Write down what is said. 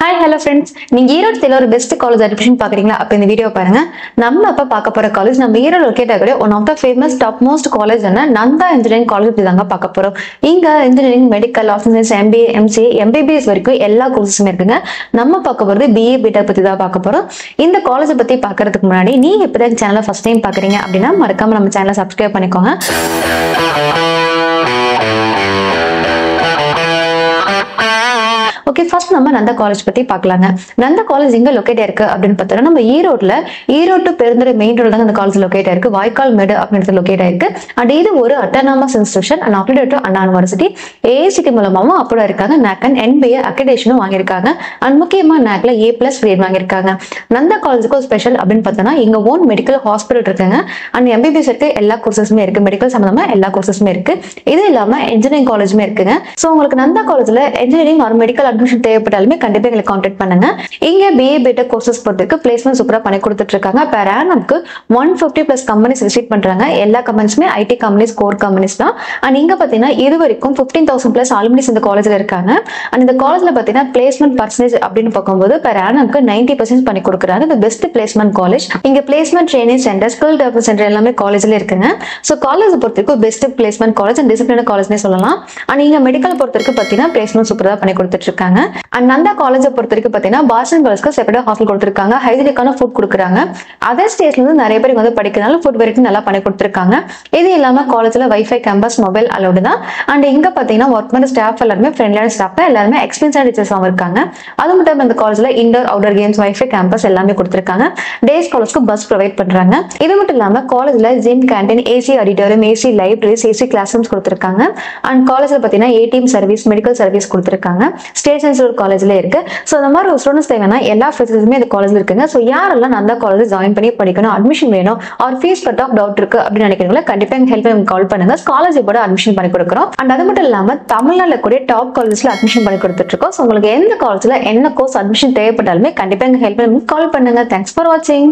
Hi, hello friends. நீங்க ஈரோட்ல ஒரு பெஸ்ட் காலேஜ் அட்மிஷன் பாக்குறீங்களா? அப்ப இந்த வீடியோ பாருங்க. நம்ம அப்ப பார்க்க போற காலேஜ் நம்ம ஈரோடு லொகேட் ஆகக்கூடிய one of the famous top most college Nandha engineering college பத்தி தாங்க பார்க்க போறோம். இங்க engineering, medical, office, MBA, MCA, MBBS வரைக்கும் எல்லா கோர்சஸுமே இருக்குங்க. நம்ம பார்க்க போறது BA, BTech பத்தி தான் பார்க்க போறோம். இந்த காலேஜ் பத்தி பார்க்கறதுக்கு முன்னாடி நீங்க இப்பதான் சேனலை ஃபர்ஸ்ட் டைம் பாக்குறீங்க அப்படின்னா மறக்காம நம்ம சேனலை சப்ஸ்கிரைப் பண்ணிக்கோங்க. ஓகே, ஃபர்ஸ்ட் நம்ம நந்தா காலேஜ் பத்தி பார்க்கலாங்க. நந்தா காலேஜ் எங்க லொகேட் இருக்கு அப்படின்னு பார்த்தோம்னா நம்ம ஈரோடு பெருந்துறை மெயின் ரோடு தான் அந்த காலேஜ் லொகேட் ஆயிருக்கு. வாய்க்கால் மேடு அப்படின்றது லொகேட் ஆயிருக்கு. அண்ட் இது ஒரு autonomous institution and affiliated to Anna University. AICTE மூலமாவும் அப்ரூவ் இருக்காங்க. NAC அண்ட் NBA அக்ரிடேஷனும் வாங்கியிருக்காங்க. அண்ட் முக்கியமா NACல A+ கிரேட் வாங்கியிருக்காங்க. நந்தா காலேஜுக்கு ஸ்பெஷல் அப்படின்னு பார்த்தோம்னா இங்க ஓன் மெடிக்கல் ஹாஸ்பிட்டல் இருக்குங்க. அண்ட் MBBS இருக்கு, எல்லா கோர்சஸுமே இருக்கு. மெடிக்கல் சம்பந்தமா எல்லா கோர்சஸுமே இருக்கு. இது இல்லாம இன்ஜினியரிங் காலேஜுமே இருக்குங்க. ஸோ உங்களுக்கு நந்தா காலேஜ்ல இன்ஜினியரிங் ஒரு மெடிக்கல் அட்மிஷன் தேவைப்பட்டாலுமே கண்டிப்பா எங்களை கான்டாக்ட் பண்ணுங்க. இங்க BA, BTech கோர்சஸ் பொறுத்தவரைக்கு பிளேஸ்மெண்ட் சூப்பரா பண்ணி கொடுத்துட்டு இருக்காங்க. பெர் ஆனம்க்கு 150+ கம்பெனிஸ் விசிட் பண்றாங்க. எல்லா கம்பெனிஸுமே IT கம்பெனிஸ், கோர் கம்பெனிஸ் தான். அண்ட் இங்க பாத்தீங்கன்னா இது வரைக்கும் 15,000+ ஆல்மனிஸ் இந்த காலேஜ்ல இருக்காங்க. அண்ட் இந்த காலேஜ்ல பாத்தீங்கன்னா பிளேஸ்மெண்ட் பர்சன்டேஜ் அப்படின்னு பார்க்கும்போது பெர் ஆனம்க்கு 90% பண்ணி கொடுக்குறாங்க. இந்த பெஸ்ட் பிளேஸ்மெண்ட் காலேஜ். இங்க placement training centre, skill development centre எல்லாமே காலேஜ்ல இருக்குங்க. ஸோ காலேஜ் பொறுத்தவரைக்கும் best placement college and discipline காலேஜ்னே சொல்லலாம். அண்ட் இங்க மெடிக்கல் பொறுத்தவரைக்கும் பாத்தீங்கன்னா பிளேஸ்மெண்ட் சூப்பரா பண்ணி கொடுத்துட்டு இருக்காங்க. அண்ட் நந்தா காலேஜை பொறுத்த வரைக்கும் பாத்தீங்கன்னா பாய்ஸ் அண்ட் கேர்ள்ஸ்க்கு செப்பரேட் ஹாஸ்டல் கொடுத்துருக்காங்க. ஹைஜீனிக்கான ஃபுட் கொடுக்குறாங்க. அதர் ஸ்டேட்ல இருந்து நிறைய பேர் வந்து படிக்கிறதுனால ஃபுட் வரைக்கும் நல்லா பண்ணி கொடுத்துருக்காங்க. இது இல்லாம காலேஜ்ல வைஃபை, கேம்பஸ், மொபைல் அலோடு தான். அண்ட் இங்க பாத்தீங்கன்னா ஒர்க் பண்ண ஸ்டாஃப் எல்லாருமே ஃப்ரெண்ட்லியான ஸ்டாஃப் தான். எல்லாருமே எக்ஸ்பீரியன்ஸ் டீச்சர்ஸாகவும் இருக்காங்க. அது மட்டும் இந்த காலேஜ்ல indoor, outdoor games, wifi, campus எல்லாமே கொடுத்துருக்காங்க. டேஸ் காலேஜ்க்கு பஸ் ப்ரொவைட் பண்றாங்க. இது மட்டும் இல்லாம காலேஜ்ல gym, canteen, AC auditorium, AC libraries, AC classrooms கொடுத்துருக்காங்க. அண்ட் காலேஜ்ல பாத்தீங்கன்னா ATM சர்வீஸ், மெடிக்கல் சர்வீஸ் கொடுத்துருக்காங்க. ஸ்டேட் சென்சர் காலேஜ்ல இருக்கு. ஸோ இந்த மாதிரி ஒரு ஸ்டூடெண்ட்ஸ் தேவைன்னா எல்லா ஃபெசிலிட்டியுமே இந்த காலேஜ்ல இருக்குங்க. ஸோ யாரெல்லாம் நந்தா காலேஜ் ஜாயின் பண்ணி படிக்கணும், அட்மிஷன் வேணும், or fees cut off doubt இருக்கு அப்படின்னு நினைக்கிறீங்களா கண்டிப்பா எங்க ஹெல்ப் கால் பண்ணுங்க. காலேஜ் போட அட்மிஷன் பண்ணி கொடுக்குறோம். அண்ட் அது மட்டும் இல்லாம தமிழ்நாட்டில் கூட டாப் காலேஜ்ல அட்மிஷன் பண்ணி கொடுத்துட்டு இருக்கோம். ஸோ உங்களுக்கு எந்த காலேஜ்ல என்ன கோர்ஸ் அட்மிஷன் தேவைப்பட்டாலுமே கண்டிப்பா எங்க ஹெல்ப் கால் பண்ணுங்க. தேங்க்ஸ் ஃபார் வாட்சிங்.